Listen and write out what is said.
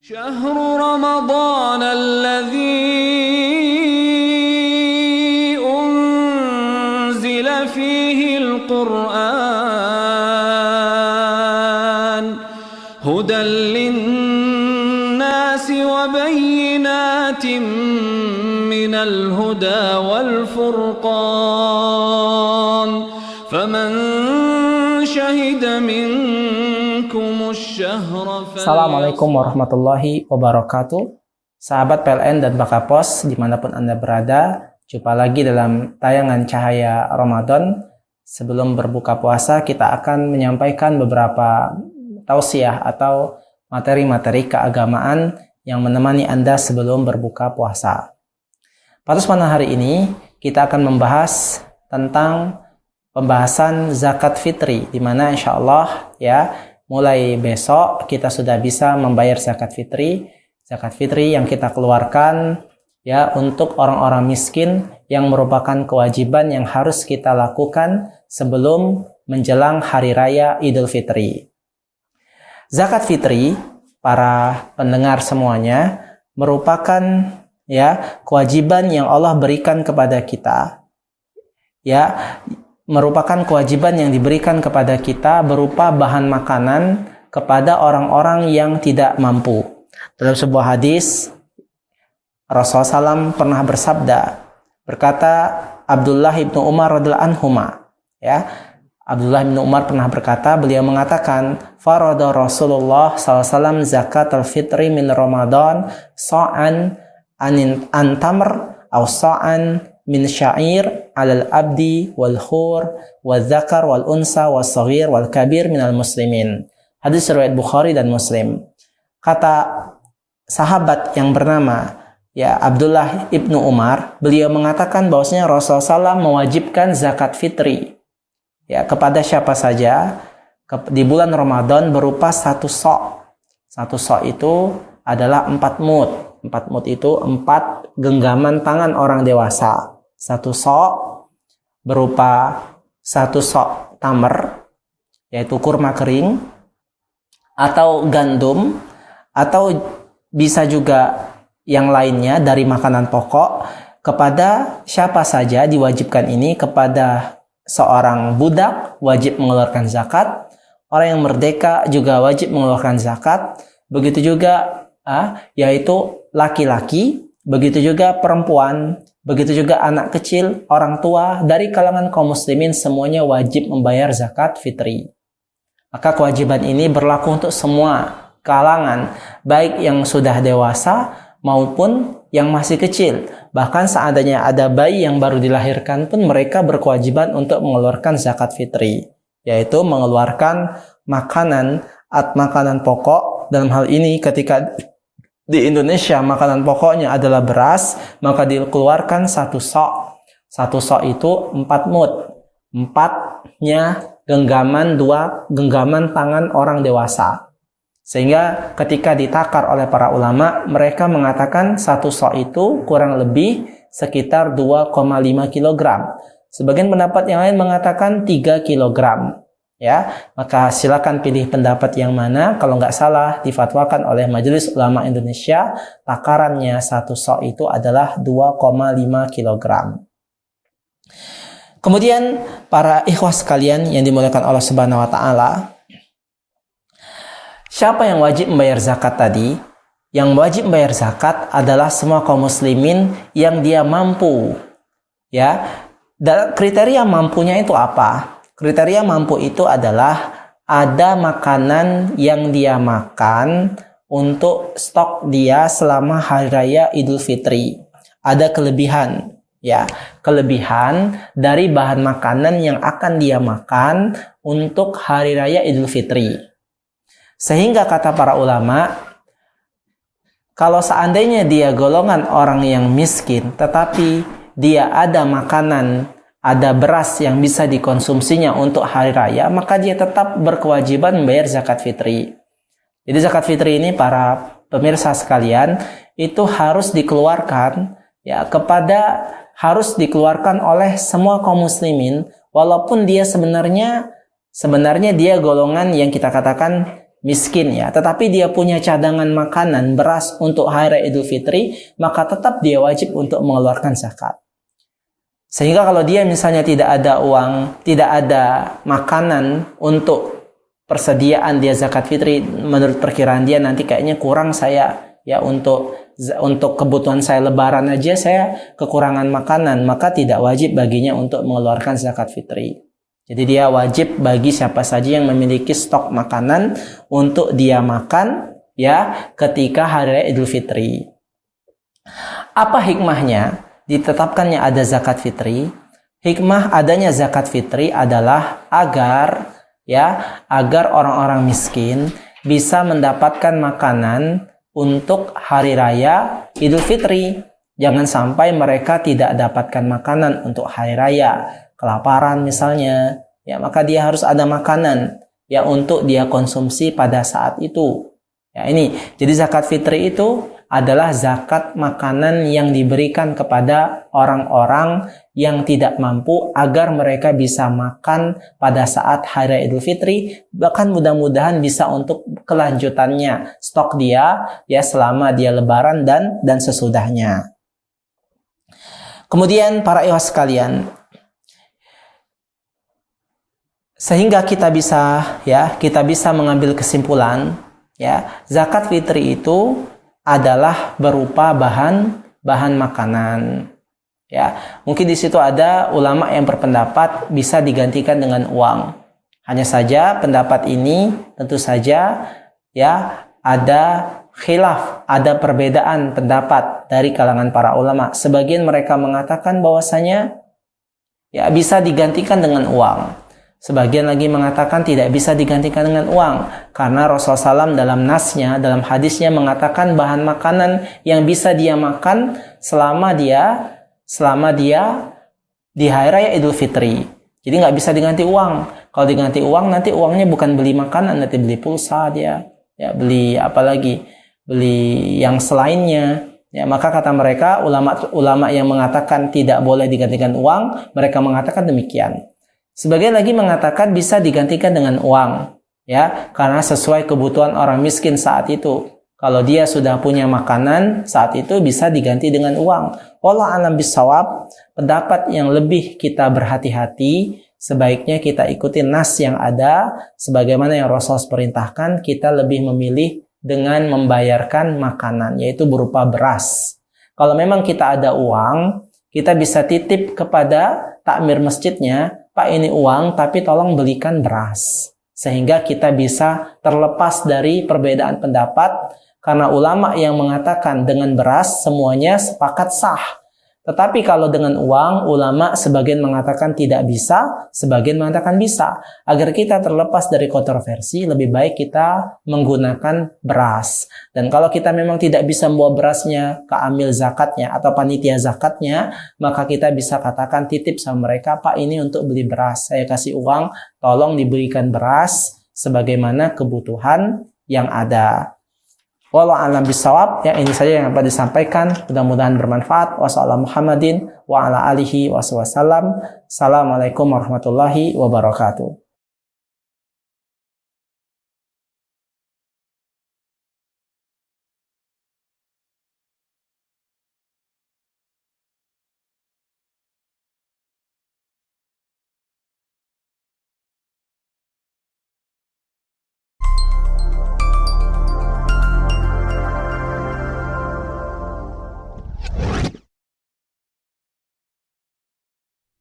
شهر رمضان الذي أنزل فيه القرآن هدى للناس وبينات من الهدى والفرقان فمن شهد منكم الشهر Assalamualaikum warahmatullahi wabarakatuh. Sahabat PLN dan Bakapos dimanapun Anda berada, jumpa lagi dalam tayangan Cahaya Ramadan. Sebelum berbuka puasa, kita akan menyampaikan beberapa tausiah atau materi-materi keagamaan yang menemani Anda sebelum berbuka puasa. Pada kesempatan hari ini, kita akan membahas tentang pembahasan zakat fitri, di mana insya Allah mulai besok kita sudah bisa membayar zakat fitri yang kita keluarkan untuk orang-orang miskin, yang merupakan kewajiban yang harus kita lakukan sebelum menjelang hari raya Idul Fitri. Zakat fitri, para pendengar semuanya, merupakan kewajiban yang Allah berikan kepada kita. Merupakan kewajiban yang diberikan kepada kita berupa bahan makanan kepada orang-orang yang tidak mampu. Dalam sebuah hadis, Rasulullah SAW pernah berkata Abdullah ibnu Umar radhiyallahu anhuma, Abdullah bin Umar pernah berkata, beliau mengatakan, farada Rasulullah SAW zakat al-fitri min Ramadan sa'an an tamr aw sa'an min syair alal abdi wal khur wal zakar wal unsa wal saghir wal kabir minal muslimin. Hadis riwayat Bukhari dan Muslim. Kata sahabat yang bernama Abdullah ibnu Umar, beliau mengatakan bahwasanya Rasulullah SAW mewajibkan zakat fitri kepada siapa saja di bulan Ramadan berupa satu sok. Satu sok itu adalah 4 mud. 4 mud itu 4 genggaman tangan orang dewasa. Satu sok berupa satu sok tamar, yaitu kurma kering, atau gandum, atau bisa juga yang lainnya dari makanan pokok. Kepada siapa saja diwajibkan ini? Kepada seorang budak wajib mengeluarkan zakat, orang yang merdeka juga wajib mengeluarkan zakat, begitu juga yaitu laki-laki, begitu juga perempuan, begitu juga anak kecil, orang tua, dari kalangan kaum muslimin semuanya wajib membayar zakat fitri. Maka kewajiban ini berlaku untuk semua kalangan, baik yang sudah dewasa maupun yang masih kecil. Bahkan seandainya ada bayi yang baru dilahirkan pun mereka berkewajiban untuk mengeluarkan zakat fitri, yaitu mengeluarkan makanan pokok. Dalam hal ini ketika di Indonesia makanan pokoknya adalah beras, maka dikeluarkan satu sok. Satu sok itu 4 mud. 4-nya genggaman, 2 genggaman tangan orang dewasa. Sehingga ketika ditakar oleh para ulama, mereka mengatakan satu sok itu kurang lebih sekitar 2,5 kg. Sebagian pendapat yang lain mengatakan 3 kg. Maka silakan pilih pendapat yang mana. Kalau nggak salah difatwakan oleh Majelis Ulama Indonesia, takarannya satu sok itu adalah 2,5 kg. Kemudian para ikhwah sekalian yang dimuliakan Allah Subhanahu wa taala, siapa yang wajib membayar zakat tadi? Yang wajib membayar zakat adalah semua kaum muslimin yang dia mampu. Dan kriteria mampunya itu apa? Kriteria mampu itu adalah ada makanan yang dia makan untuk stok dia selama hari raya Idul Fitri. Ada kelebihan, kelebihan dari bahan makanan yang akan dia makan untuk hari raya Idul Fitri. Sehingga kata para ulama, kalau seandainya dia golongan orang yang miskin, tetapi dia ada makanan, ada beras yang bisa dikonsumsinya untuk hari raya, maka dia tetap berkewajiban membayar zakat fitri. Jadi zakat fitri ini para pemirsa sekalian, itu harus dikeluarkan harus dikeluarkan oleh semua kaum muslimin, walaupun dia sebenarnya dia golongan yang kita katakan miskin ya, tetapi dia punya cadangan makanan beras untuk hari raya Idul Fitri, maka tetap dia wajib untuk mengeluarkan zakat. Sehingga kalau dia misalnya tidak ada uang, tidak ada makanan untuk persediaan dia zakat fitri, menurut perkiraan dia nanti kayaknya kurang saya ya untuk kebutuhan saya lebaran aja saya kekurangan makanan, maka tidak wajib baginya untuk mengeluarkan zakat fitri. Jadi dia wajib bagi siapa saja yang memiliki stok makanan untuk dia makan ya ketika hari raya Idul Fitri. Apa hikmahnya ditetapkannya ada zakat fitri? Hikmah adanya zakat fitri adalah agar orang-orang miskin bisa mendapatkan makanan untuk hari raya Idul Fitri. Jangan sampai mereka tidak dapatkan makanan untuk hari raya, kelaparan misalnya, ya maka dia harus ada makanan ya untuk dia konsumsi pada saat itu. Ya ini, jadi zakat fitri itu adalah zakat makanan yang diberikan kepada orang-orang yang tidak mampu agar mereka bisa makan pada saat hari raya Idul Fitri, bahkan mudah-mudahan bisa untuk kelanjutannya stok dia ya selama dia lebaran dan sesudahnya. Kemudian para ikhwah sekalian, sehingga kita bisa mengambil kesimpulan ya, zakat fitri itu adalah berupa bahan makanan. Ya, mungkin di situ ada ulama yang berpendapat bisa digantikan dengan uang. Hanya saja pendapat ini tentu saja ya ada khilaf, ada perbedaan pendapat dari kalangan para ulama. Sebagian mereka mengatakan bahwasanya ya bisa digantikan dengan uang. Sebagian lagi mengatakan tidak bisa digantikan dengan uang karena Rasulullah SAW dalam nasnya, dalam hadisnya mengatakan bahan makanan yang bisa dia makan selama dia di hari raya Idul Fitri. Jadi nggak bisa diganti uang. Kalau diganti uang nanti uangnya bukan beli makanan, nanti beli pulsa dia, ya beli apa lagi, beli yang selainnya. Ya, maka kata mereka ulama yang mengatakan tidak boleh digantikan uang, mereka mengatakan demikian. Sebagian lagi mengatakan bisa digantikan dengan uang, ya, karena sesuai kebutuhan orang miskin saat itu. Kalau dia sudah punya makanan saat itu bisa diganti dengan uang. Wallahu a'lam bishawab, pendapat yang lebih kita berhati-hati, sebaiknya kita ikuti nas yang ada, sebagaimana yang Rasul perintahkan, kita lebih memilih dengan membayarkan makanan, yaitu berupa beras. Kalau memang kita ada uang, kita bisa titip kepada takmir masjidnya, Pak ini uang tapi tolong belikan beras. Sehingga kita bisa terlepas dari perbedaan pendapat, karena ulama yang mengatakan dengan beras semuanya sepakat sah. Tetapi kalau dengan uang, ulama sebagian mengatakan tidak bisa, sebagian mengatakan bisa. Agar kita terlepas dari kontroversi, lebih baik kita menggunakan beras. Dan kalau kita memang tidak bisa membawa berasnya ke amil zakatnya atau panitia zakatnya, maka kita bisa katakan titip sama mereka, Pak ini untuk beli beras, saya kasih uang, tolong diberikan beras sebagaimana kebutuhan yang ada. Wallahu a'lam bishawab. Ya, ini saja yang dapat disampaikan. Mudah-mudahan bermanfaat. Wassalamualaikum Muhammadin wa ala alihi wasallam. Assalamualaikum warahmatullahi wabarakatuh.